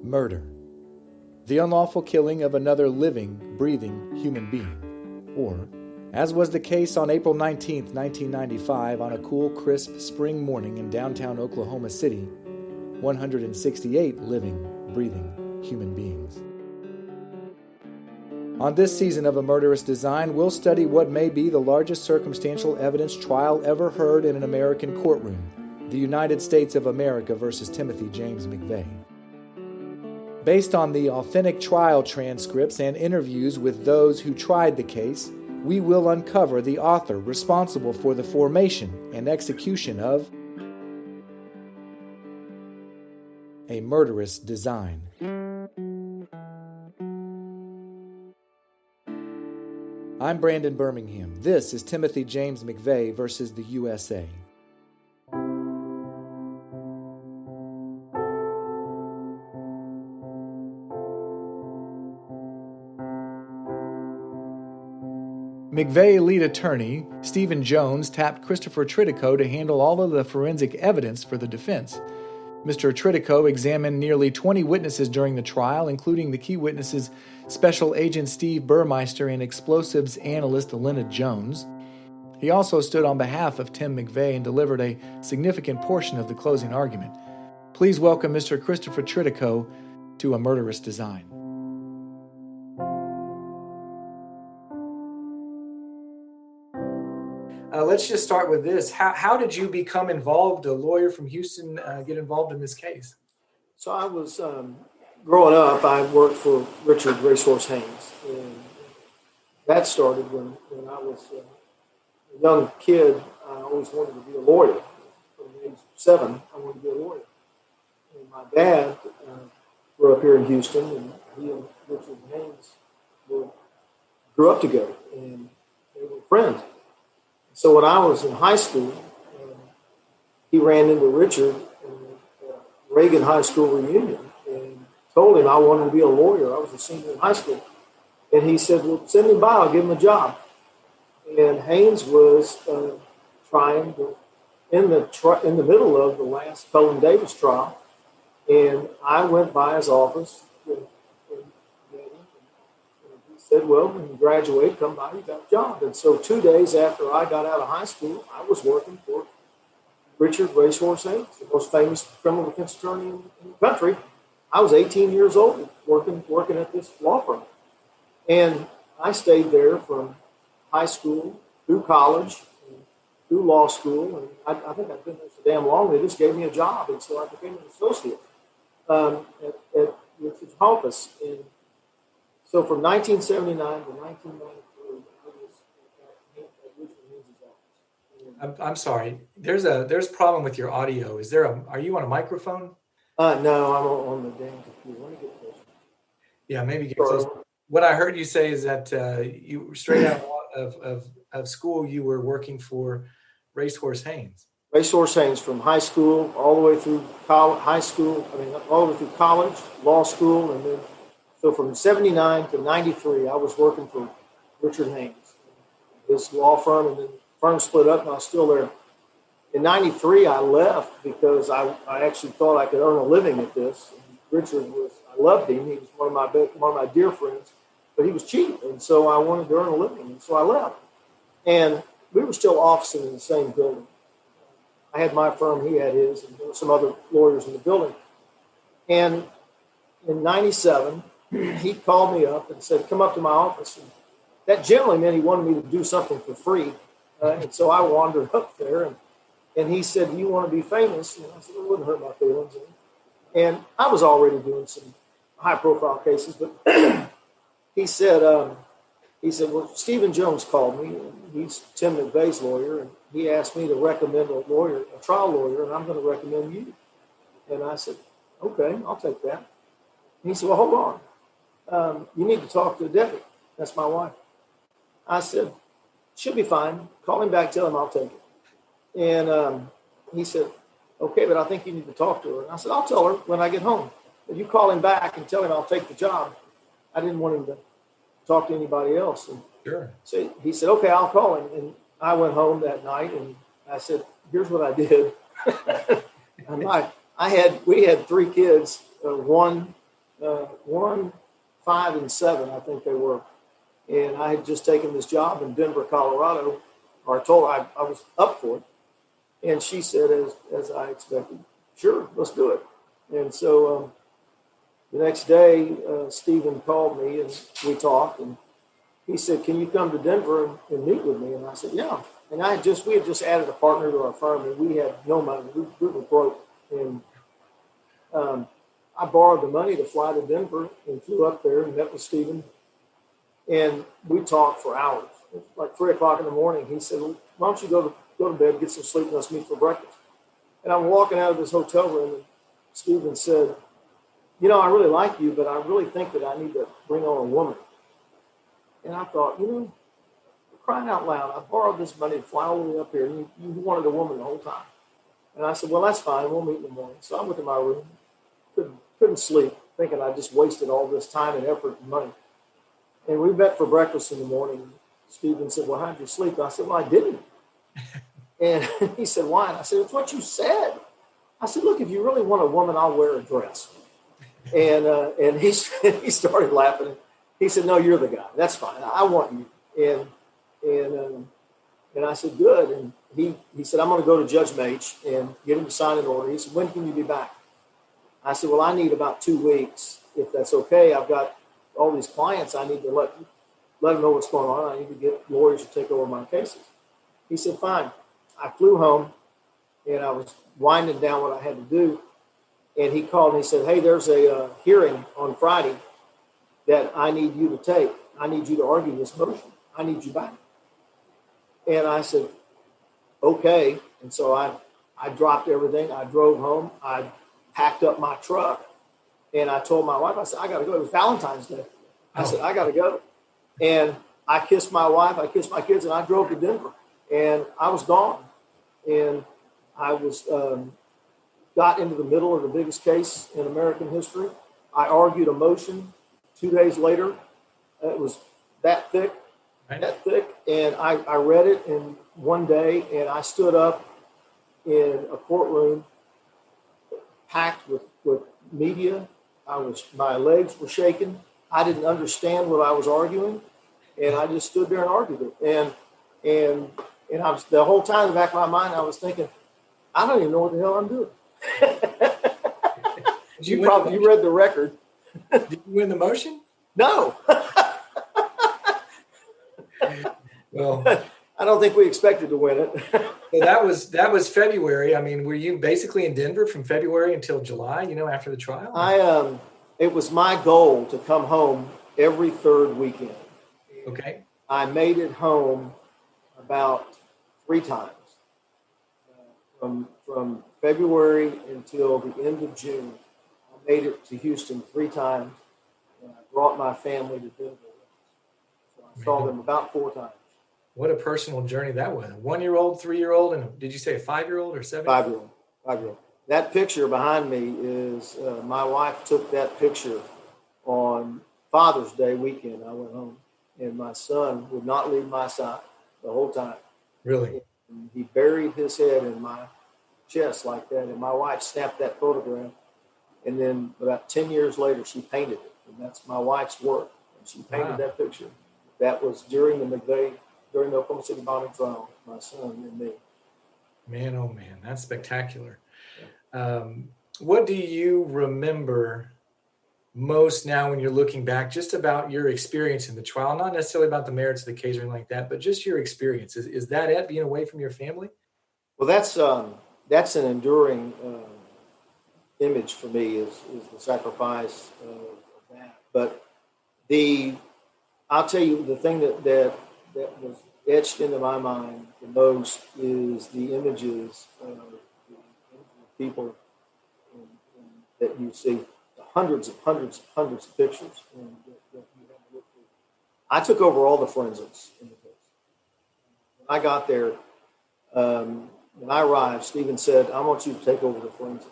Murder. The unlawful killing of another living, breathing human being. Or, as was the case on April 19, 1995, on a cool, crisp spring morning in downtown Oklahoma City, 168 living, breathing human beings. On this season of A Murderous Design, we'll study what may be the largest circumstantial evidence trial ever heard in an American courtroom, the United States of America versus Timothy James McVeigh. Based on the authentic trial transcripts and interviews with those who tried the case, we will uncover the author responsible for the formation and execution of A Murderous Design. I'm Brandon Birmingham. This is Timothy James McVeigh versus the USA. McVeigh lead attorney Stephen Jones tapped Christopher Tritico to handle all of the forensic evidence for the defense. Mr. Tritico examined nearly 20 witnesses during the trial, including the key witnesses Special Agent Steve Burmeister and explosives analyst Leonard Jones. He also stood on behalf of Tim Mcveigh and delivered a significant portion of the closing argument. Please welcome Mr. Christopher Tritico to A Murderous Design. Let's just start with this. How did you become involved, a lawyer from Houston, get involved in this case? So I was, growing up, I worked for Richard Racehorse Haynes. And that started when I was a young kid. I always wanted to be a lawyer. From the age of 7, I wanted to be a lawyer. And my dad grew up here in Houston, and he and Richard Haynes grew up together, and they were friends. So when I was in high school, he ran into Richard at a Reagan High School reunion and told him I wanted to be a lawyer. I was a senior in high school. And he said, well, send him by, I'll give him a job. And Haynes was trying to, in the middle of the last Cullen Davis trial. And I went by his office and he said, well, when you graduate, come by, you got a job. And so 2 days after I got out of high school, I was working for Richard Racehorse Haynes, the most famous criminal defense attorney in the country. I was 18 years old working at this law firm. And I stayed there from high school through college, and through law school. And I think I've been there so damn long, they just gave me a job. And so I became an associate at Richard's office. And so from 1979 to 1993, I was at Richard Haynes' office. I'm sorry. There's a problem with your audio. Are you on a microphone? No, I'm on the damn computer. Let me get closer. Yeah, maybe get closer. What I heard you say is that you straight out of school, you were working for Racehorse Haynes. Racehorse Haynes from high school all the way through all the way through college, law school, and then so from 79 to 93, I was working for Richard Haynes, his law firm, and then the firm split up, and I was still there. In 93, I left because I actually thought I could earn a living at this. And Richard I loved him. He was one of my dear friends, but he was cheap, and so I wanted to earn a living, and so I left. And we were still officing in the same building. I had my firm, he had his, and there were some other lawyers in the building. And in 97, he called me up and said, come up to my office. And that generally meant he wanted me to do something for free. And so I wandered up there, and he said, do you want to be famous? And I said, it wouldn't hurt my feelings. And I was already doing some high-profile cases, but he said, well, Stephen Jones called me. And he's Tim Mcveigh's lawyer, and he asked me to recommend a trial lawyer, and I'm going to recommend you. And I said, okay, I'll take that. And he said, well, hold on. You need to talk to Debbie. That's my wife. I said, she'll be fine. Call him back, tell him I'll take it. And he said, okay, but I think you need to talk to her. And I said, I'll tell her when I get home. But you call him back and tell him I'll take the job. I didn't want him to talk to anybody else. And sure. So he said, okay, I'll call him. And I went home that night, and I said, here's what I did. We had 3 kids. One 1, 5, and 7, I think they were. And I had just taken this job in Denver, Colorado, or I told her I was up for it. And she said, as I expected, sure, let's do it. And so the next day, Stephen called me and we talked. And he said, can you come to Denver and meet with me? And I said, yeah. And we had just added a partner to our firm, and we had no money. We were broke. And I borrowed the money to fly to Denver and flew up there and met with Stephen. And we talked for hours. Like 3 o'clock in the morning, he said, well, why don't you go to bed, get some sleep, and let's meet for breakfast. And I'm walking out of this hotel room, and Stephen said, I really like you, but I really think that I need to bring on a woman. And I thought, crying out loud, I borrowed this money to fly all the way up here, and you wanted a woman the whole time. And I said, well, that's fine. We'll meet in the morning. So I went to my room, couldn't sleep, thinking I just wasted all this time and effort and money. And we met for breakfast in the morning. Stephen said, well, how'd you sleep? I said, well, I didn't. And he said, why? And I said, it's what you said. I said, look, if you really want a woman, I'll wear a dress. And he started laughing. He said, no, you're the guy. That's fine. I want you. And I said, good. And he said, I'm going to go to Judge Mage and get him to sign an order. He said, when can you be back? I said, well, I need about 2 weeks, if that's okay. I've got all these clients. I need to let them know what's going on. I need to get lawyers to take over my cases. He said, fine. I flew home, and I was winding down what I had to do. And he called and he said, hey, there's a hearing on Friday that I need you to take. I need you to argue this motion. I need you back. And I said, okay. And so I dropped everything. I drove home. I packed up my truck. And I told my wife, I said, I got to go. It was Valentine's Day. I said, I got to go. And I kissed my wife. I kissed my kids. And I drove to Denver. And I was gone. And I was got into the middle of the biggest case in American history. I argued a motion. 2 days later, it was that thick. And I read it in one day, and I stood up in a courtroom packed with media. My legs were shaking. I didn't understand what I was arguing, and I just stood there and argued it. And I was, the whole time in the back of my mind, I was thinking, I don't even know what the hell I'm doing. You read the record. Did you win the motion? No. Well, I don't think we expected to win it. So that was February. I mean, were you basically in Denver from February until July, after the trial? It was my goal to come home every third weekend. Okay. I made it home about 3 times. From February until the end of June, I made it to Houston 3 times, and I brought my family to Denver. So I saw them about 4 times. What a personal journey that was. 1-year-old, 3-year-old, and did you say a 5-year-old or 7? 5-year-old. That picture behind me is my wife took that picture on Father's Day weekend. I went home, and my son would not leave my side the whole time. Really? And he buried his head in my chest like that, and my wife snapped that photograph. And then about 10 years later, she painted it, and that's my wife's work. And she painted that picture. That was during the Oklahoma City bombing trial, my son and me. Man, oh man, that's spectacular. What do you remember most now when you're looking back, just about your experience in the trial? Not necessarily about the merits of the case or anything like that, but just your experience. Is that it, being away from your family? Well, that's an enduring image for me, is the sacrifice of that. But I'll tell you, the thing that was etched into my mind the most is the images of the people that you see, the hundreds of pictures that you have to look through. I took over all the forensics in the case. When I got there, when I arrived, Stephen said, I want you to take over the forensics.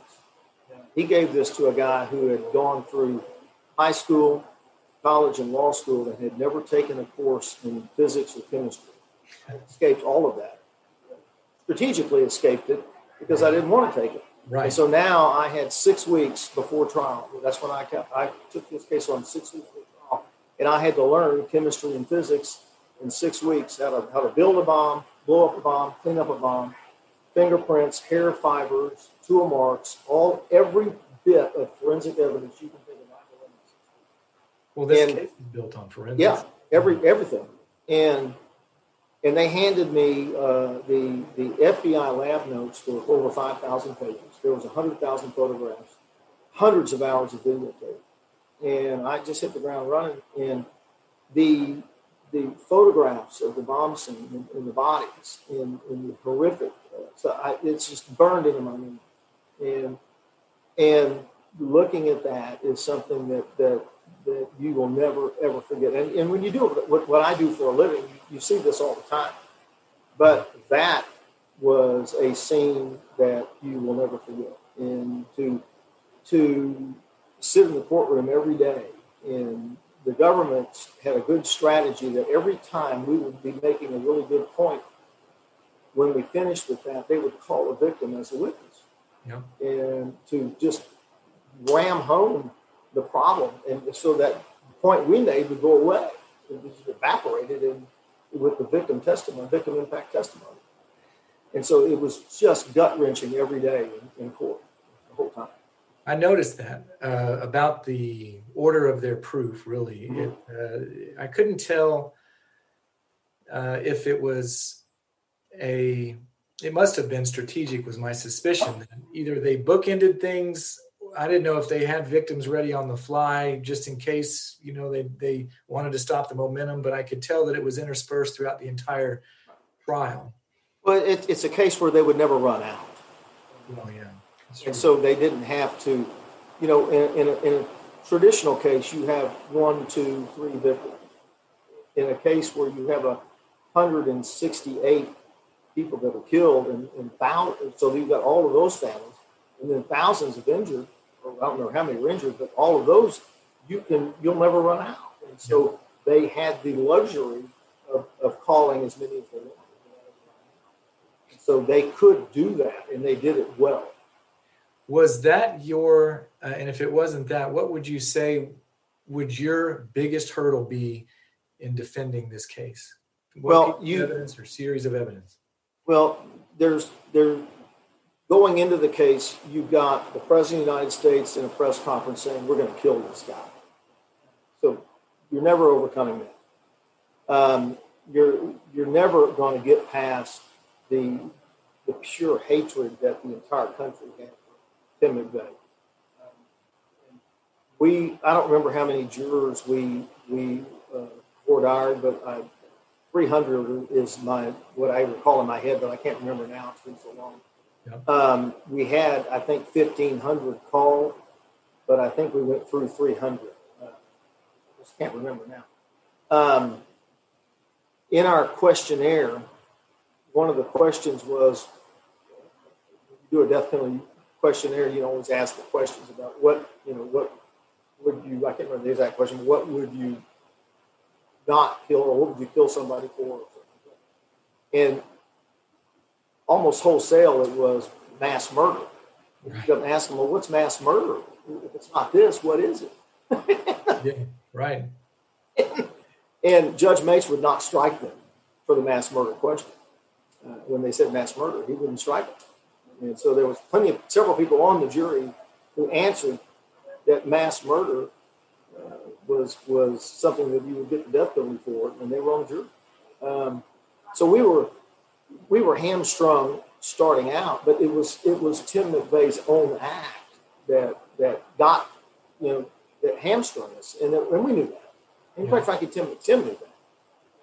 He gave this to a guy who had gone through high school, college, and law school and had never taken a course in physics or chemistry. I escaped all of that. Strategically escaped it because I didn't want to take it. Right. And so now I had 6 weeks before trial. That's when I took this case on 6 weeks before trial, and I had to learn chemistry and physics in 6 weeks, how to build a bomb, blow up a bomb, clean up a bomb, fingerprints, hair fibers, tool marks, every bit of forensic evidence you can think of. Well, this case is built on forensics. Yeah, everything. And they handed me the FBI lab notes for over 5,000 pages. There was 100,000 photographs, hundreds of hours of videotape. And I just hit the ground running. And the photographs of the bomb scene and the bodies and the horrific, it's just burned into my memory. And looking at that is something that you will never, ever forget. And when you do what I do for a living, you see this all the time. But that was a scene that you will never forget. And to sit in the courtroom every day, and the government had a good strategy that every time we would be making a really good point, when we finished with that, they would call a victim as a witness. Yeah. And to just ram home the problem, and so that point we made would go away. It just evaporated with the victim impact testimony. And so it was just gut-wrenching every day in court the whole time. I noticed that about the order of their proof, really. Mm-hmm. I couldn't tell if it was it must have been strategic, was my suspicion. That either they bookended things. I didn't know if they had victims ready on the fly just in case, they wanted to stop the momentum, but I could tell that it was interspersed throughout the entire trial. Well, it's a case where they would never run out. Oh, yeah. And so they didn't have to, in a traditional case, you have 1, 2, 3 victims. In a case where you have 168 people that are killed and thousands, so you've got all of those families, and then thousands of injured, or I don't know how many were injured, but all of those, you'll never run out. And so they had the luxury of calling as many as they wanted. So they could do that, and they did it well. Was that and if it wasn't that, what would you say would your biggest hurdle be in defending this case? Evidence or series of evidence? Well, there's going into the case, you've got the President of the United States in a press conference saying, we're going to kill this guy. So you're never overcoming that. You're never going to get past the pure hatred that the entire country had for Tim Mcveigh. I don't remember how many jurors we ordered, but 300 is what I recall in my head, but I can't remember now. It's been so long. Yep. We had, I think, 1,500 called, but I think we went through 300. I just can't remember now. In our questionnaire, one of the questions was, you do a death penalty questionnaire, you always ask the questions about what would you, I can't remember the exact question, what would you not kill, or what would you kill somebody for? And almost wholesale, it was mass murder. You got to ask them, well, what's mass murder? If it's not this, what is it? Yeah, right. And Judge Mace would not strike them for the mass murder question. When they said mass murder, he wouldn't strike them. And so there was several people on the jury who answered that mass murder was something that you would get the death penalty for, and they were on the jury. So we were hamstrung starting out, but it was Tim McVeigh's own act that got that hamstrung us, and we knew that. And quite frankly, Tim knew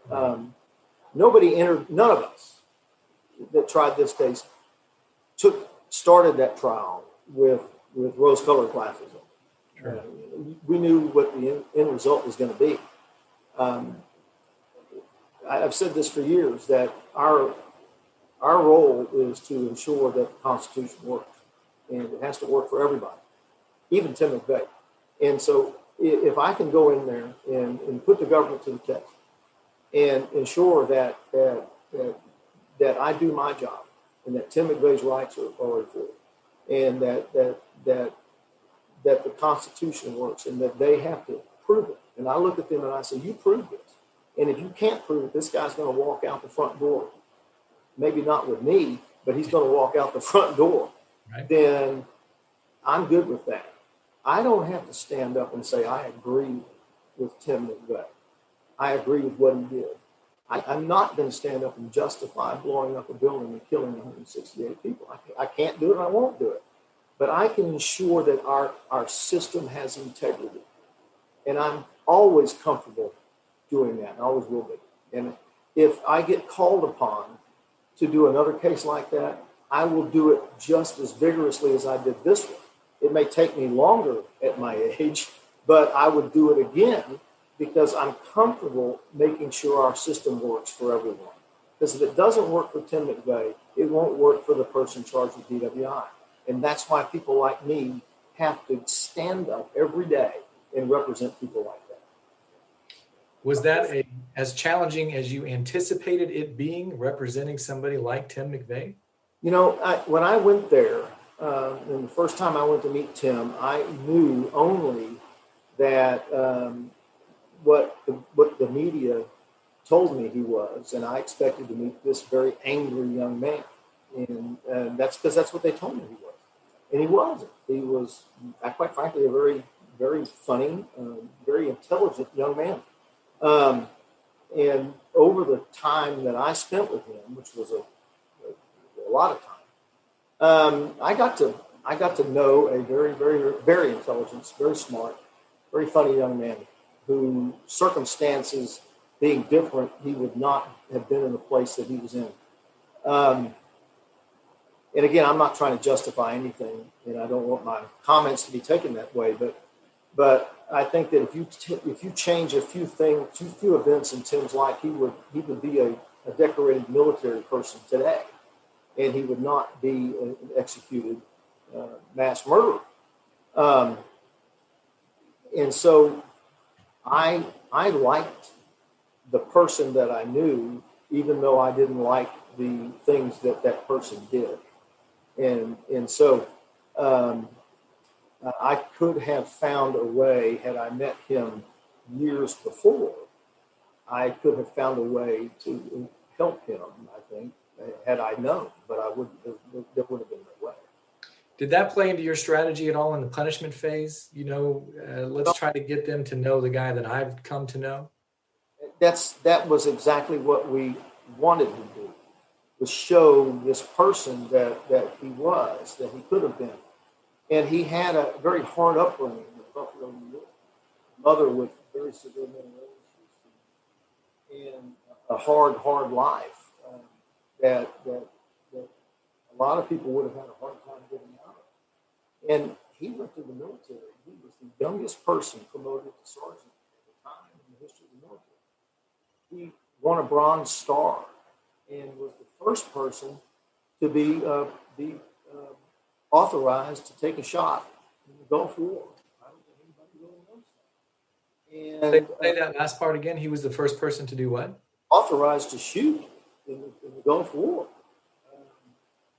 that. None of us that tried this case started that trial with rose-colored glasses on. Sure. We knew what the end result was going to be. I've said this for years, that our role is to ensure that the Constitution works, and it has to work for everybody, even Tim McVeigh. And so if I can go in there and put the government to the test and ensure that I do my job and that Tim McVeigh's rights are enforced, and that the Constitution works, and that they have to prove it. And I look at them and I say, you prove this. And if you can't prove it, this guy's going to walk out the front door. Maybe not with me, but he's going to walk out the front door. Right. Then I'm good with that. I don't have to stand up and say, I agree with Tim Mcveigh. I agree with what he did. I'm not going to stand up and justify blowing up a building and killing 168 people. I can't do it, and I won't do it. But I can ensure that our system has integrity. And I'm always comfortable doing that. I always will be. And if I get called upon to do another case like that, I will do it just as vigorously as I did this one. It may take me longer at my age, but I would do it again because I'm comfortable making sure our system works for everyone. Because if it doesn't work for Tim Mcveigh, it won't work for the person charged with DWI. And that's why people like me have to stand up every day and represent people like that. Was that as challenging as you anticipated it being, representing somebody like Tim Mcveigh? You know, when I went there, and the first time I went to meet Tim, I knew only that what the media told me he was, and I expected to meet this very angry young man, and that's because that's what they told me he was, and he wasn't. He was, quite frankly, a very, very funny, very intelligent young man. And over the time that I spent with him, which was a lot of time, I got to know a very, very, very intelligent, very smart, very funny young man who, circumstances being different, he would not have been in the place that he was in. And again, I'm not trying to justify anything, and I don't want my comments to be taken that way, but I think that if you change a few events in Tim's life, he would be a decorated military person today, and he would not be an executed mass murderer. And so I liked the person that I knew, even though I didn't like the things that person did. And so I could have found a way, had I met him years before, I could have found a way to help him, I think, had I known, but there would have been no way. Did that play into your strategy at all in the punishment phase? Let's try to get them to know the guy that I've come to know. That was exactly what we wanted to do, was show this person that he was, that he could have been. And he had a very hard upbringing in Buffalo, New York. Mother with very severe mental illness and a hard life that a lot of people would have had a hard time getting out of. And he went to the military. He was the youngest person promoted to sergeant at the time in the history of the military. He won a Bronze Star and was the first person to be authorized to take a shot in the Gulf War. I don't think anybody really knows that. And say that last part again. He was the first person to do what? Authorized to shoot in the Gulf War.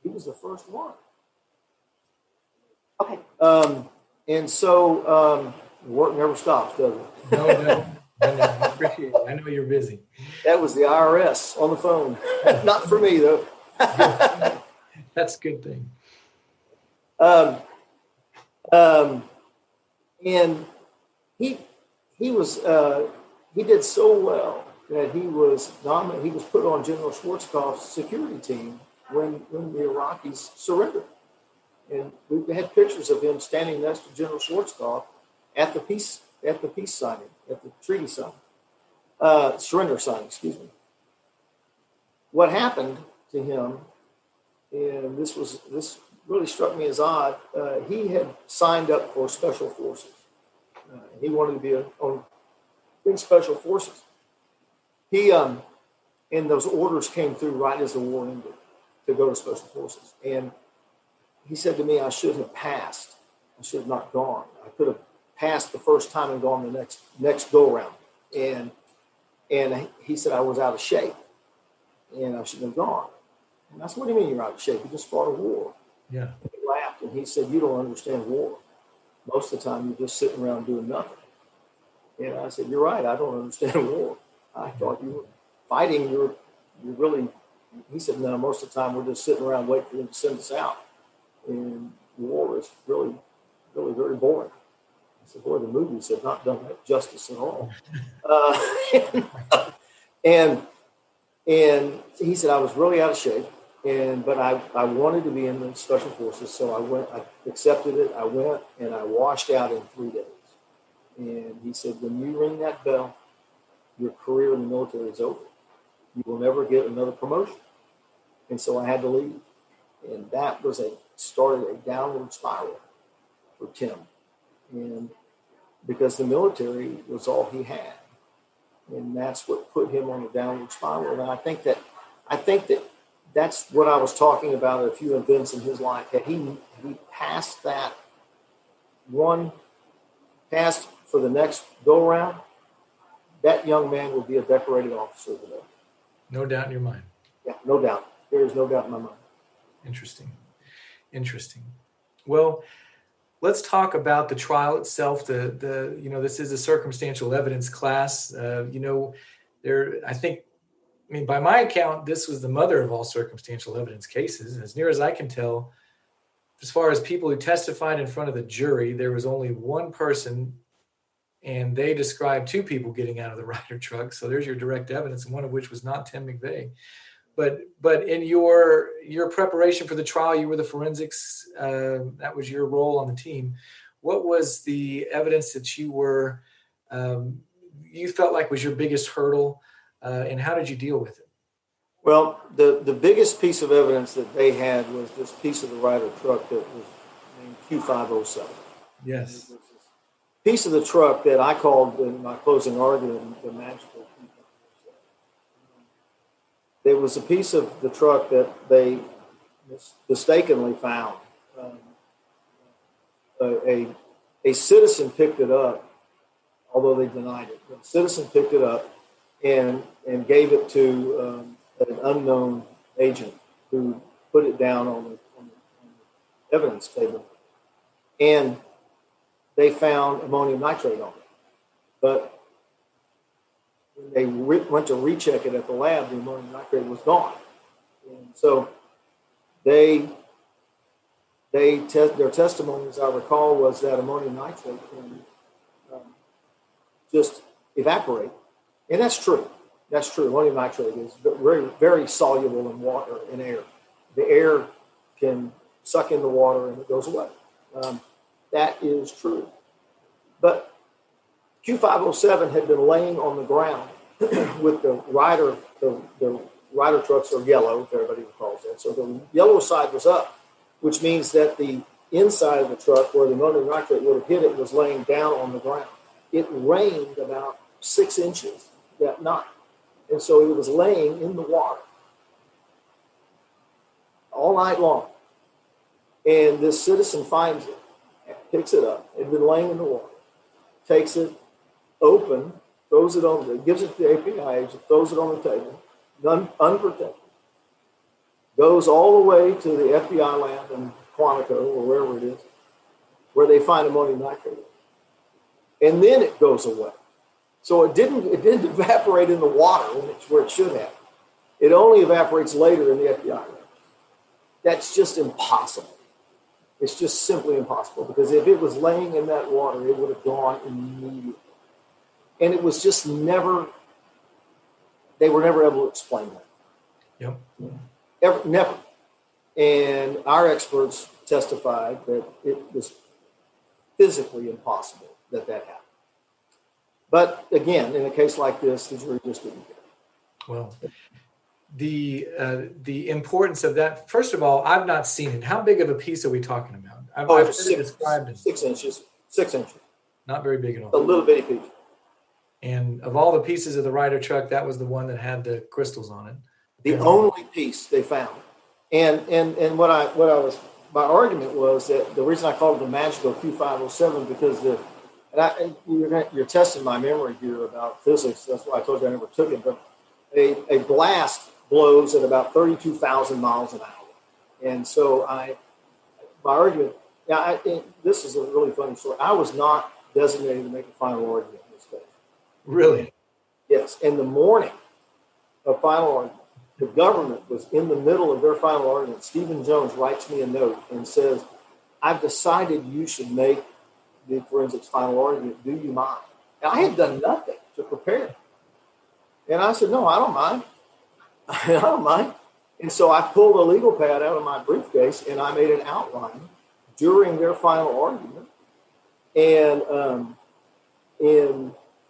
He was the first one. Okay. And so work never stops, does it? No. I appreciate it. I know you're busy. That was the IRS on the phone. Not for me, though. That's a good thing. And he did so well that he was nominated. He was put on General Schwarzkopf's security team when the Iraqis surrendered. And we had pictures of him standing next to General Schwarzkopf at the peace signing, at the treaty signing, surrender signing, excuse me. What happened to him, and this really struck me as odd, he had signed up for Special Forces. He wanted to be in Special Forces. And those orders came through right as the war ended to go to Special Forces. And he said to me, I should have passed. I should have not gone. I could have passed the first time and gone the next go around. And he said I was out of shape and I shouldn't have gone. And I said, what do you mean you're out of shape? You just fought a war. Yeah. And he laughed And he said, you don't understand war. Most of the time, you're just sitting around doing nothing. And I said, you're right. I don't understand war. I thought you were fighting. You're really, he said, no, most of the time we're just sitting around waiting for them to send us out. And war is really, really very boring. I said, boy, the movies have not done that justice at all. And he said, I was really out of shape. But I wanted to be in the Special Forces, so I accepted it, I went, and I washed out in 3 days. And he said, when you ring that bell, your career in the military is over. You will never get another promotion. And so I had to leave. And that started a downward spiral for Tim. And because the military was all he had. And that's what put him on a downward spiral. And I think that that's what I was talking about, a few events in his life. Had he passed that passed for the next go around, that young man would be a decorated officer today. No doubt in your mind. Yeah, no doubt. There is no doubt in my mind. Interesting. Well, let's talk about the trial itself. This is a circumstantial evidence class. By my account, this was the mother of all circumstantial evidence cases. As near as I can tell, as far as people who testified in front of the jury, there was only one person, and they described 2 people getting out of the Ryder truck. So there's your direct evidence, and one of which was not Tim Mcveigh. But in your preparation for the trial, you were the forensics. That was your role on the team. What was the evidence that you felt like was your biggest hurdle? And how did you deal with it? Well, the biggest piece of evidence that they had was this piece of the Ryder truck that was named Q507. Yes. Piece of the truck that I called in my closing argument the magical Q507. There was a piece of the truck that they mistakenly found. A citizen picked it up, although they denied it. But a citizen picked it up and gave it to an unknown agent who put it down on the evidence table. And they found ammonium nitrate on it. But when they went to recheck it at the lab, the ammonium nitrate was gone. And so their testimony, as I recall, was that ammonium nitrate can just evaporate. And that's true. That's true. Ammonium nitrate is very, very soluble in water and air. The air can suck in the water and it goes away. That is true. But Q507 had been laying on the ground with the Ryder. The Ryder trucks are yellow, if everybody recalls that. So the yellow side was up, which means that the inside of the truck where the ammonium nitrate would have hit it was laying down on the ground. It rained about 6 inches that night. And so it was laying in the water all night long. And this citizen finds it, picks it up. It had been laying in the water, takes it open, throws it on, gives it to the API agent, throws it on the table, unprotected. Goes all the way to the FBI lab in Quantico or wherever it is, where they find ammonium nitrate. And then it goes away. So it didn't evaporate in the water where it should have. It only evaporates later in the FBI lab. That's just impossible. It's just simply impossible, because if it was laying in that water, it would have gone immediately. And it was just never, they were never able to explain that. Yep. Never. And our experts testified that it was physically impossible that happened. But again, in a case like this, the jury just didn't care. Well, the importance of that, first of all, I've not seen it. How big of a piece are we talking about? I've heard it described as 6 inches. 6 inches. Not very big at all. A little bitty piece. And of all the pieces of the Ryder truck, that was the one that had the crystals on it. The only piece they found. And what I was, my argument was that the reason I called it the magical Q507, because you're testing my memory here about physics. That's why I told you I never took it. But a blast blows at about 32,000 miles an hour. And so my argument. Now, I think this is a really funny story. I was not designated to make a final argument in this case. Really? Yes. In the morning of final argument, the government was in the middle of their final argument. Stephen Jones writes me a note and says, "I've decided you should make the forensics final argument. Do you mind?" And I had done nothing to prepare. And I said, "No, I don't mind. I don't mind." And so I pulled a legal pad out of my briefcase and I made an outline during their final argument. And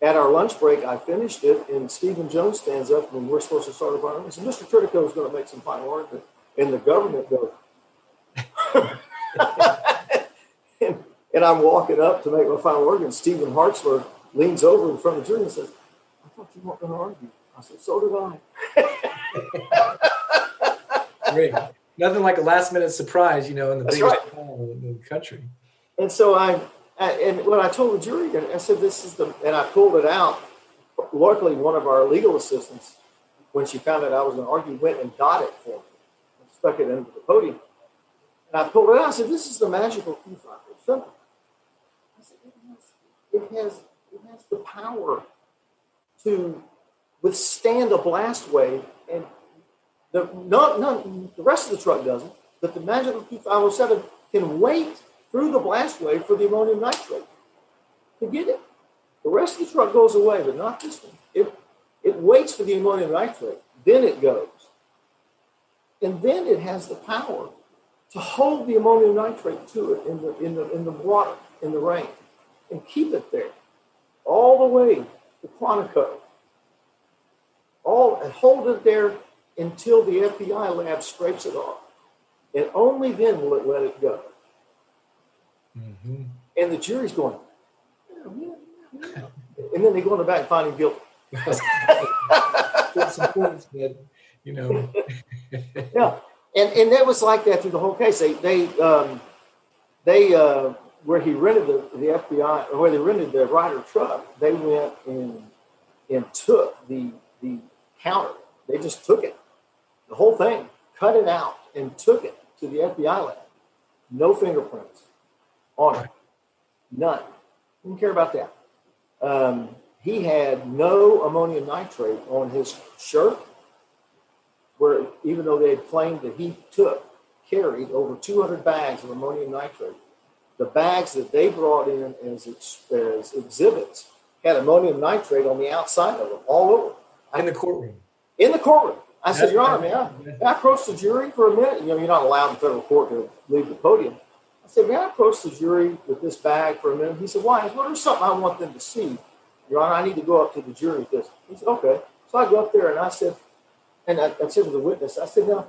at our lunch break, I finished it, and Stephen Jones stands up when we're supposed to start a final argument. He said, "Mr. Tritico is going to make some final argument." And the government goes, and I'm walking up to make my final argument. Stephen Hartzler leans over in front of the jury and says, "I thought you weren't going to argue." I said, "So did I." Great. Nothing like a last minute surprise, in the That's biggest right. trial in the country. And so and when I told the jury, I said, "This is and I pulled it out. Luckily, one of our legal assistants, when she found out I was going to argue, went and got it for me and stuck it into the podium. And I pulled it out. I said, "This is the magical key file." Simple. I said, it has the power to withstand a blast wave, and the rest of the truck doesn't, but the magical Q507 can wait through the blast wave for the ammonium nitrate to get it. The rest of the truck goes away, but not this one. It waits for the ammonium nitrate, then it goes. And then it has the power to hold the ammonium nitrate to it in the water, in the rain, and keep it there all the way to Quantico. And hold it there until the FBI lab scrapes it off. And only then will it let it go. Mm-hmm. And the jury's going, yeah. And then they go in the back and find him guilty. It's important that, Yeah. And that was like that through the whole case. They where he rented the FBI, or where they rented the Ryder truck, they went and took the counter. They just took it, the whole thing, cut it out, and took it to the FBI lab. No fingerprints on it, none. Didn't care about that. He had no ammonium nitrate on his shirt, where even though they had claimed that he carried over 200 bags of ammonium nitrate, the bags that they brought in as exhibits had ammonium nitrate on the outside of them, all over. In the courtroom. In the courtroom. I said, "Your Honor, may I approach the jury for a minute?" You're not allowed in federal court to leave the podium. I said, "May I approach the jury with this bag for a minute?" He said, "Why?" I said, "Well, there's something I want them to see. Your Honor, I need to go up to the jury with this." He said, "Okay." So I go up there and I said to the witness, I said, "Now,"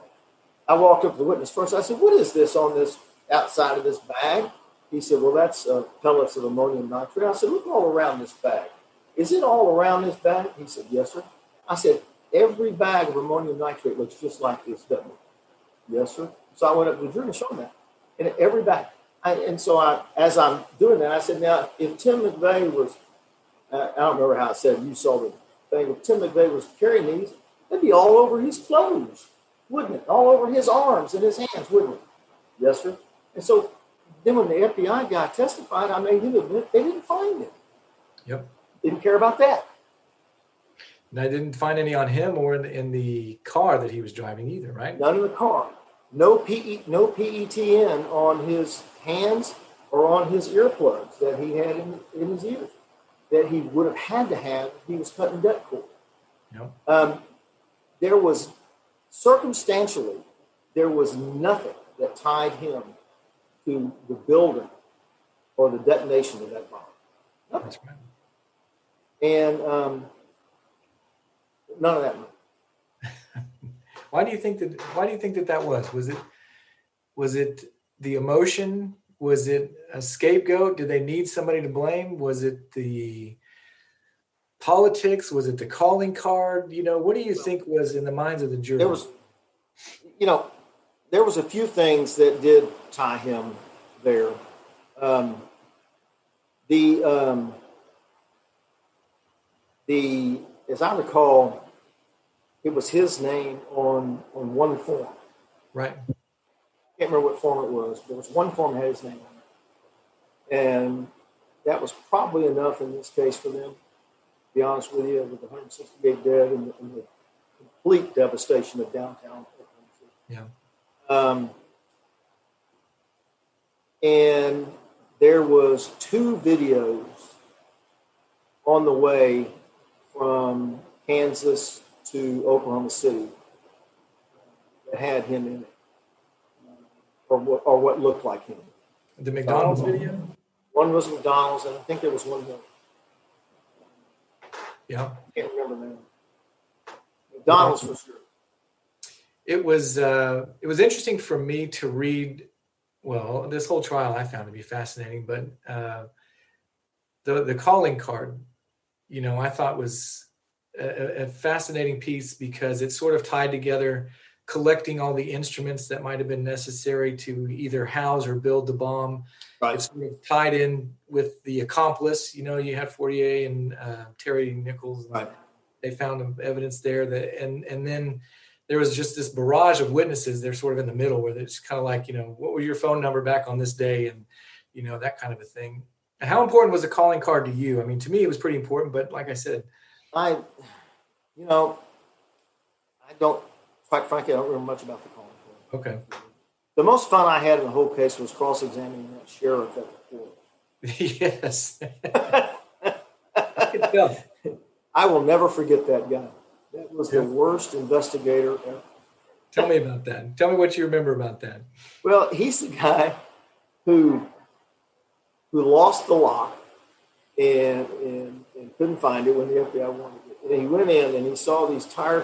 I walked up to the witness first. I said, "What is this on this outside of this bag?" He said, "Well, that's pellets of ammonium nitrate." I said, "Look all around this bag. Is it all around this bag?" He said, "Yes, sir." I said, "Every bag of ammonium nitrate looks just like this, doesn't it?" "Yes, sir." So I went up to the jury and showed them that. And every bag. As I'm doing that, I said, "Now, if Tim Mcveigh was," I don't remember how I said it, you saw the thing, if Tim Mcveigh was carrying these, they'd be all over his clothes, wouldn't it? All over his arms and his hands, wouldn't it?" "Yes, sir." And so then when the FBI guy testified, I made him admit they didn't find it. Yep. Didn't care about that. And I didn't find any on him or in the car that he was driving either, right? None in the car. No PETN on his hands or on his earplugs that he had in his ears that he would have had to have if he was cutting duck cord. Yep. There was, circumstantially, there was nothing that tied him to the building or the detonation of that bomb. Nothing. That's right. And none of that money. Why do you think that was? Was it the emotion? Was it a scapegoat? Did they need somebody to blame? Was it the politics? Was it the calling card? What do you think was in the minds of the jury? There was a few things that did tie him there. As I recall, it was his name on one form. Right. can't remember what form it was, but there was one form that had his name on it. And that was probably enough in this case for them, to be honest with you, with 168 dead and the complete devastation of downtown. Yeah. And there was 2 videos on the way from Kansas to Oklahoma City that had him in it, or what looked like him. The McDonald's video? One was McDonald's, and I think there was one more. Yeah. I can't remember now. McDonald's for sure. It was interesting for me to read. Well, this whole trial I found to be fascinating, but the calling card, I thought was a fascinating piece because it sort of tied together collecting all the instruments that might have been necessary to either house or build the bomb. Right. It's sort of tied in with the accomplice. You had Fortier and Terry Nichols. Right. They found evidence there and then there was just this barrage of witnesses. They're sort of in the middle where it's kind of like, what was your phone number back on this day? And, that kind of a thing. And how important was the calling card to you? I mean, to me, it was pretty important, but like I said, I don't, quite frankly, I don't remember much about the calling card. Okay. The most fun I had in the whole case was cross-examining that sheriff at the court. Yes. I can tell. I will never forget that guy. That was the worst investigator ever. Tell me about that. Tell me what you remember about that. Well, he's the guy who lost the lock and couldn't find it when the FBI wanted it. And he went in and he saw these tire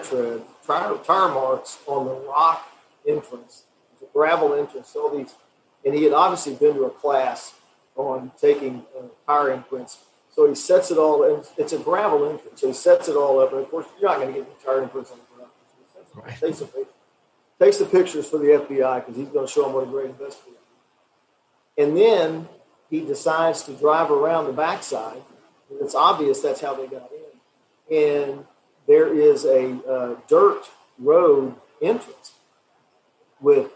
marks on the rock entrance, the gravel entrance. All these, and he had obviously been to a class on taking tire imprints. So he sets it all, and it's a gravel entrance. So he sets it all up. And of course, you're not going to get the tire imprints on the ground. Right. Takes the pictures for the FBI because he's going to show them what a great investigator is. And then he decides to drive around the backside. And it's obvious that's how they got in. And there is a dirt road entrance with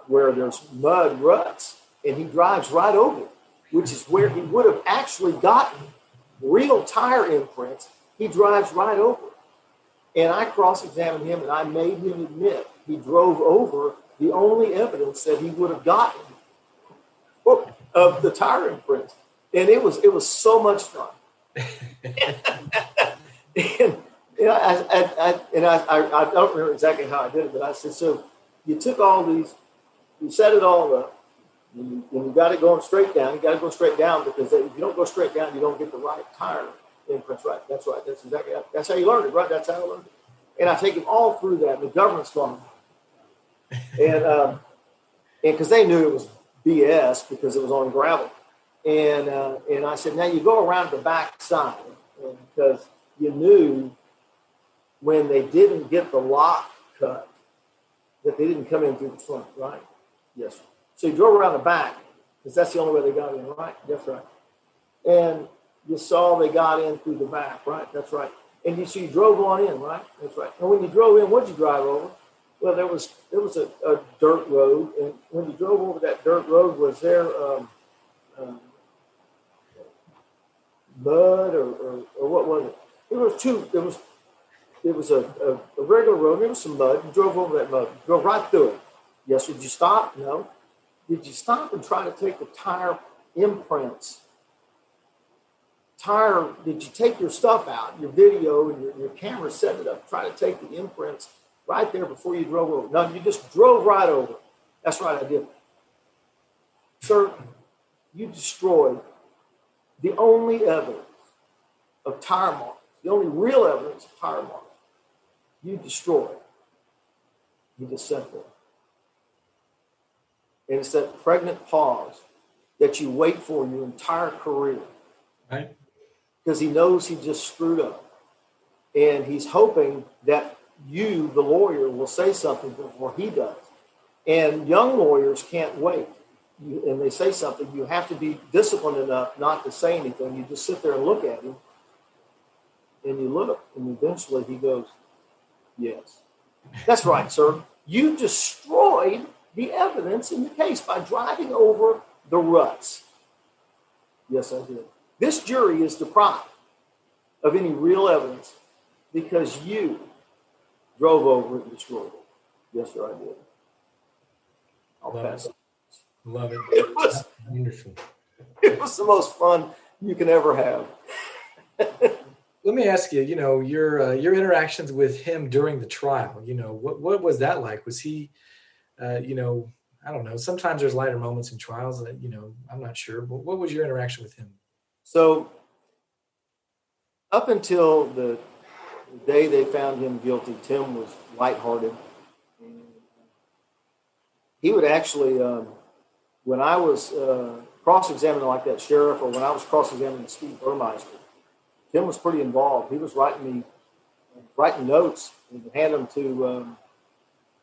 where there's mud ruts, and he drives right over it, which is where he would have actually gotten real tire imprints. He drives right over it. And I cross-examined him, and I made him admit he drove over the only evidence that he would have gotten of the tire imprints. And it was so much fun. I don't remember exactly how I did it, but I said, so you took all these, you set it all up, and you got it going straight down. You got to go straight down because if you don't go straight down, you don't get the right tire imprints right. That's right. That's exactly how, that's how you learned it, right? That's how I learned it. And I take him all through that. And the government's gone. And because they knew it was BS because it was on gravel. And I said, now you go around the back side because you knew when they didn't get the lock cut that they didn't come in through the front, right? Yes. So you drove around the back because that's the only way they got in, right? That's right. And you saw they got in through the back, right? That's right. And you drove on in, right? That's right. And when you drove in, what'd you drive over? Well, there was a dirt road, and when you drove over that dirt road, was there mud or what was it? It was a regular road. There was some mud. You drove over that mud. You drove right through it. Yes. Did you stop? No. Did you stop and try to take the tire imprints? Did you take your stuff out, your video and your camera, set it up, try to take the imprints right there before you drove over? No, you just drove right over. That's right, I did. Sir, you destroyed the only evidence of tire marks, the only real evidence of tire marks. You destroyed. You just sat there. And it's that pregnant pause that you wait for your entire career. Right. Because he knows he just screwed up. And he's hoping that you, the lawyer, will say something before he does. And young lawyers can't wait. And they say something, you have to be disciplined enough not to say anything. You just sit there and look at him. And you look, and eventually he goes, yes. That's right, sir. You destroyed the evidence in the case by driving over the ruts. Yes, I did. This jury is deprived of any real evidence because you drove over it and destroyed it. Yes, sir, I did. I'll pass it. Love it. It was Wonderful. It was the most fun you can ever have. Let me ask you, your interactions with him during the trial, what was that like? Was he, I don't know, sometimes there's lighter moments in trials that, I'm not sure, but what was your interaction with him? So up until the day they found him guilty, Tim was lighthearted. He would actually, when I was cross-examining like that sheriff, or when I was cross-examining Steve Burmeister, Tim was pretty involved. He was writing notes and hand them to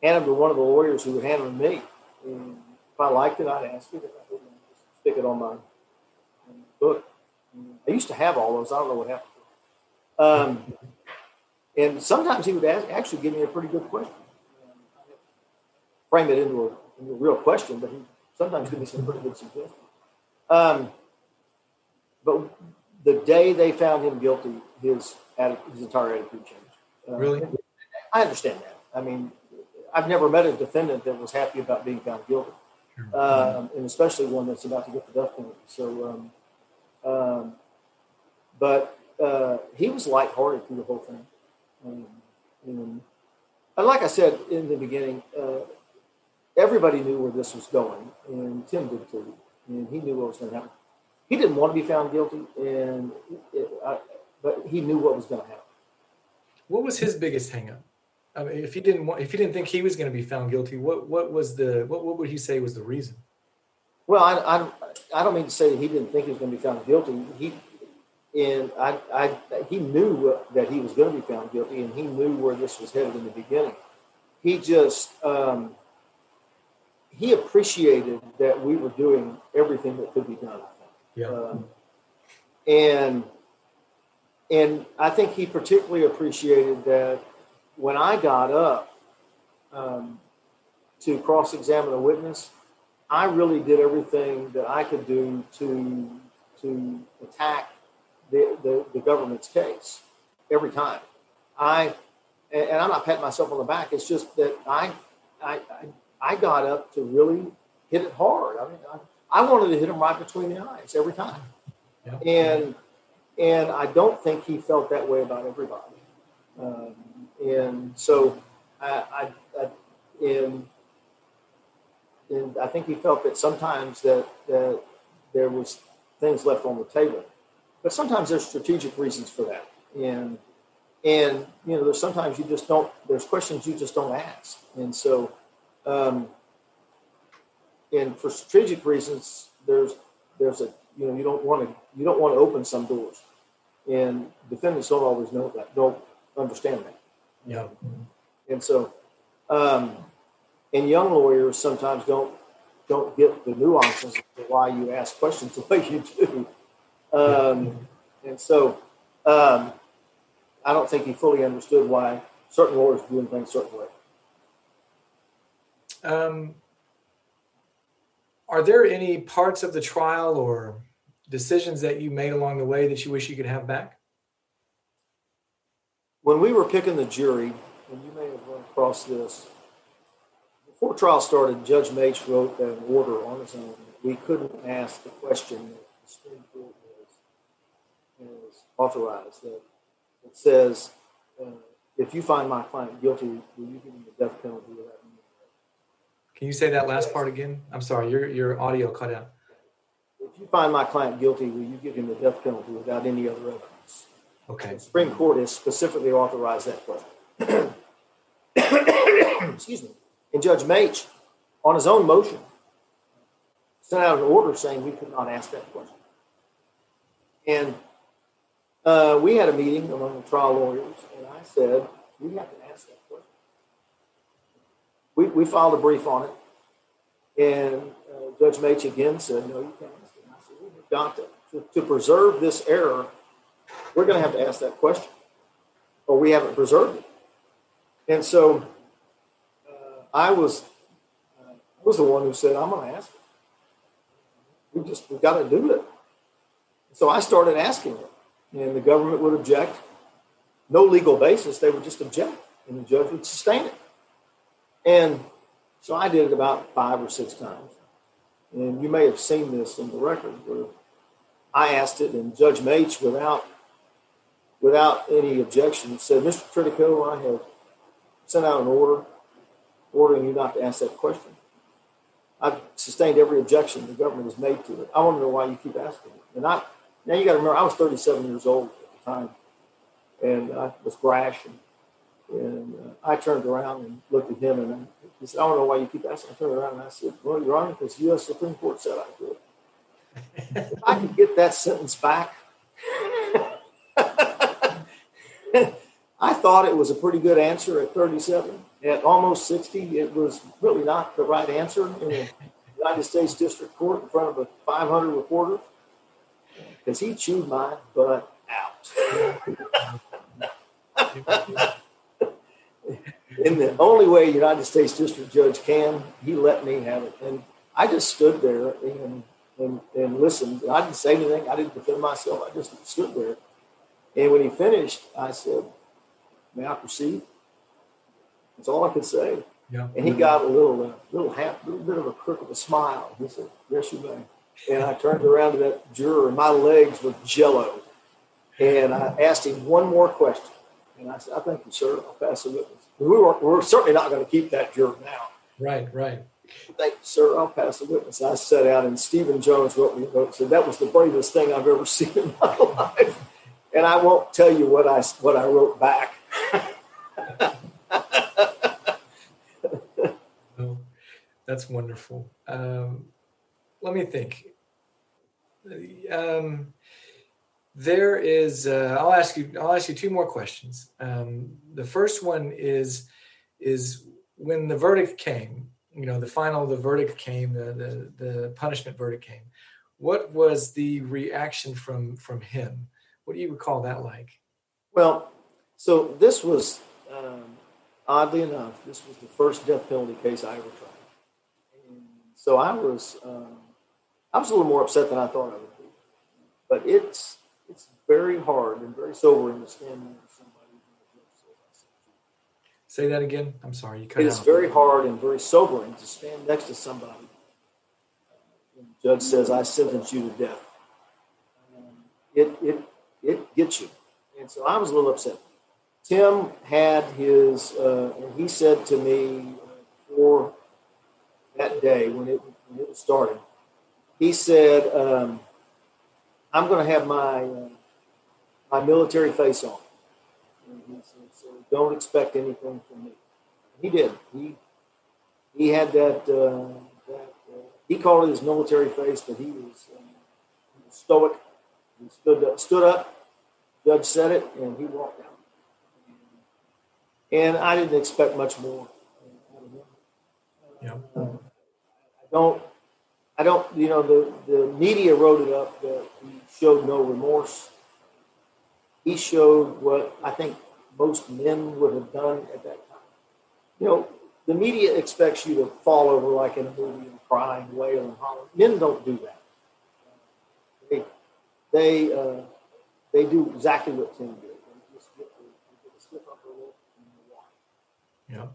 one of the lawyers who would hand them to me. And if I liked it, I'd ask it. If I didn't, I'd just stick it on my book. I used to have all those. I don't know what happened. And sometimes he would actually give me a pretty good question. Frame it into a real question, but he sometimes give me some pretty good suggestions. But the day they found him guilty, his entire attitude changed. Really? I understand that. I mean, I've never met a defendant that was happy about being found guilty, and especially one that's about to get the death penalty. So, but he was lighthearted through the whole thing. And like I said in the beginning, everybody knew where this was going, and Tim did too. And he knew what was going to happen. He didn't want to be found guilty, but he knew what was going to happen. What was his biggest hang-up? I mean, if he didn't think he was going to be found guilty, what would he say was the reason? Well, I don't mean to say that he didn't think he was going to be found guilty. He knew that he was going to be found guilty, and he knew where this was headed in the beginning. He just he appreciated that we were doing everything that could be done. Yeah. And I think he particularly appreciated that when I got up to cross-examine a witness, I really did everything that I could do to attack the government's case every time. And I'm not patting myself on the back. It's just that I got up to really hit it hard. I mean, I wanted to hit him right between the eyes every time. Yeah. And I don't think he felt that way about everybody. And so and I think he felt that sometimes that there was things left on the table, but sometimes there's strategic reasons for that. And there's sometimes there's questions you just don't ask. And so, and for strategic reasons, there's a, you don't want to open some doors, and defendants don't always know that, don't understand that. Yeah. And so, and young lawyers sometimes don't get the nuances of why you ask questions the way you do. And so, I don't think he fully understood why certain lawyers do things a certain way. Are there any parts of the trial or decisions that you made along the way that you wish you could have back? When we were picking the jury, and you may have run across this, before trial started, Judge Maitch wrote an order on his own that we couldn't ask the question that the Supreme Court has authorized, that it says, if you find my client guilty, will you give him the death penalty without any? Can you say that last part again? I'm sorry, your audio cut out. If you find my client guilty, will you give him the death penalty without any other evidence? Okay. The Supreme Court has specifically authorized that question. Excuse me. And Judge Maitch, on his own motion, sent out an order saying we could not ask that question. And we had a meeting among the trial lawyers, and I said, we have to ask that question. We filed a brief on it, and Judge Maitch again said, no, you can't ask it. And I said, we've got to preserve this error, we're going to have to ask that question, or we haven't preserved it. And so I was was the one who said, I'm going to ask it. We got to do it. So I started asking it, and the government would object. No legal basis. They would just object, and the judge would sustain it. And so I did it about 5 or 6 times. And you may have seen this in the record where I asked it, and Judge Maitch, without any objection, said, Mr. Tritico, I have sent out an order ordering you not to ask that question. I've sustained every objection the government has made to it. I want to know why you keep asking it. And now you got to remember, I was 37 years old at the time, and I was brash, and I turned around and looked at him, and he said, I don't know why you keep asking. I turned around and I said, well, Your Honor, because the U.S. Supreme Court said I could. If I could get that sentence back, I thought it was a pretty good answer at 37. At almost 60, it was really not the right answer in the United States District Court in front of a 500 reporters, because he chewed my butt out. In the only way a United States District Judge can, he let me have it. And I just stood there and listened. I didn't say anything. I didn't defend myself. I just stood there. And when he finished, I said, may I proceed? That's all I could say. Yeah. And he got a little bit of a crook of a smile. He said, yes, you may. And I turned around to that juror, and my legs were jello. And I asked him one more question. And I said, I thank you, sir. I'll pass the witness. We're certainly not going to keep that juror now. Right. Thank you, sir. I'll pass the witness. I sat down, and Stephen Jones wrote me a note and said, that was the bravest thing I've ever seen in my life. And I won't tell you what I wrote back. Oh, that's wonderful. Let me think. There is. I'll ask you 2 more questions. The first one is when the verdict came. The verdict came. The punishment verdict came. What was the reaction from him? What do you recall that like? Well, so this was, oddly enough, this was the first death penalty case I ever tried. And so I was a little more upset than I thought I would be. But it's very hard and very sobering to stand next to somebody. Say that again. I'm sorry, you cut out. It is very hard and very sobering to stand next to somebody. And the judge says, I sentence you to death. It gets you. And so I was a little upset. Tim had his, and he said to me before that day when it was starting, he said, I'm going to have my military face on. And he said, so don't expect anything from me. And he did. He had that he called it his military face, but he was stoic. He stood up. Judge said it, and he walked out. And I didn't expect much more out of him. I don't. The media wrote it up that he showed no remorse. He showed what I think most men would have done at that time. The media expects you to fall over like in a movie and cry and wail and holler. Men don't do that. They do exactly what Tim did. They just get a stiff upper lip and they walk. Yeah.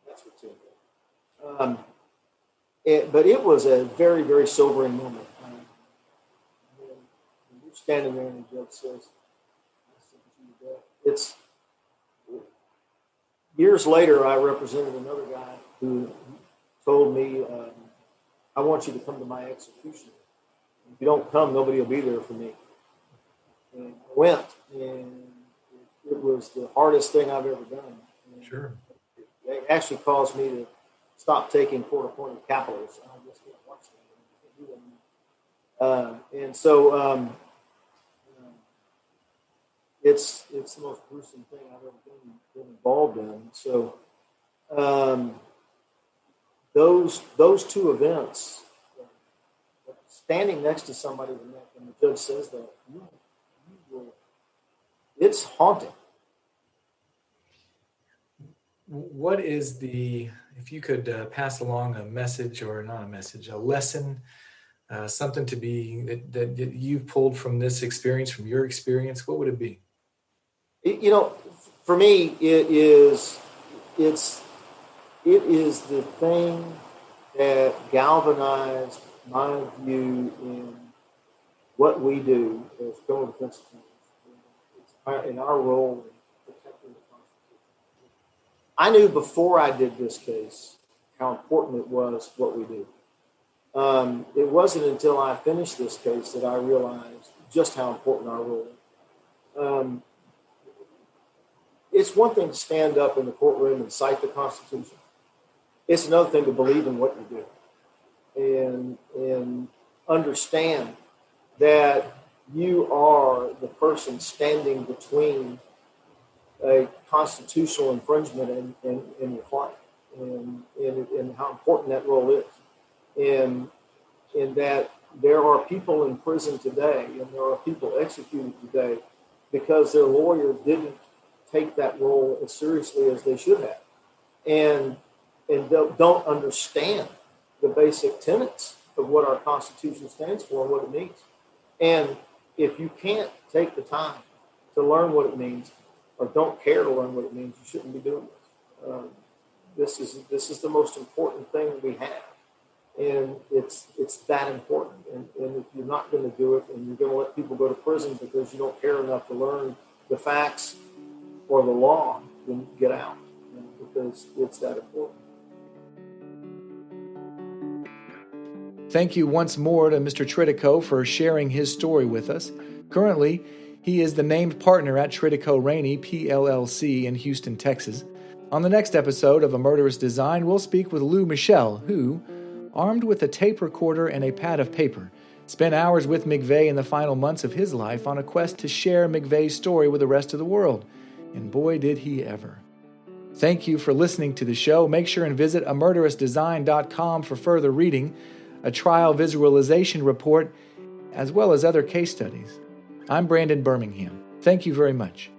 That's what Tim did. But it was a very, very sobering moment. When you're standing there and the judge says, I sentence you to death. It's years later, I represented another guy who told me, I want you to come to my execution. If you don't come, nobody will be there for me. And I went, and it was the hardest thing I've ever done. And sure. It actually caused me to stop taking court-appointed capitals. I just can't watch that. And so it's the most gruesome thing I've ever been involved in. So those 2 events, standing next to somebody when the judge says that, it's haunting. What is the if you could pass along a message, or not a message, a lesson, something to be that you've pulled from this experience, from your experience, what would it be? For me, it's the thing that galvanized my view in what we do as criminal defense attorneys, in our role in protecting the Constitution. I knew before I did this case how important it was what we do. It wasn't until I finished this case that I realized just how important our role is. It's one thing to stand up in the courtroom and cite the Constitution. It's another thing to believe in what you do and understand that you are the person standing between a constitutional infringement and your client, and how important that role is. In that there are people in prison today, and there are people executed today because their lawyer didn't take that role as seriously as they should have, and don't understand the basic tenets of what our Constitution stands for and what it means. And if you can't take the time to learn what it means, or don't care to learn what it means, you shouldn't be doing this. This is the most important thing we have, and it's that important. And if you're not going to do it, and you're going to let people go to prison because you don't care enough to learn the facts or the law, then get out, because it's that important. Thank you once more to Mr. Tritico for sharing his story with us. Currently, he is the named partner at Tritico Rainey, PLLC in Houston, Texas. On the next episode of A Murderous Design, we'll speak with Lou Michel, who, armed with a tape recorder and a pad of paper, spent hours with McVeigh in the final months of his life on a quest to share McVeigh's story with the rest of the world. And boy, did he ever. Thank you for listening to the show. Make sure and visit amurderousdesign.com for further reading, a trial visualization report, as well as other case studies. I'm Brandon Birmingham. Thank you very much.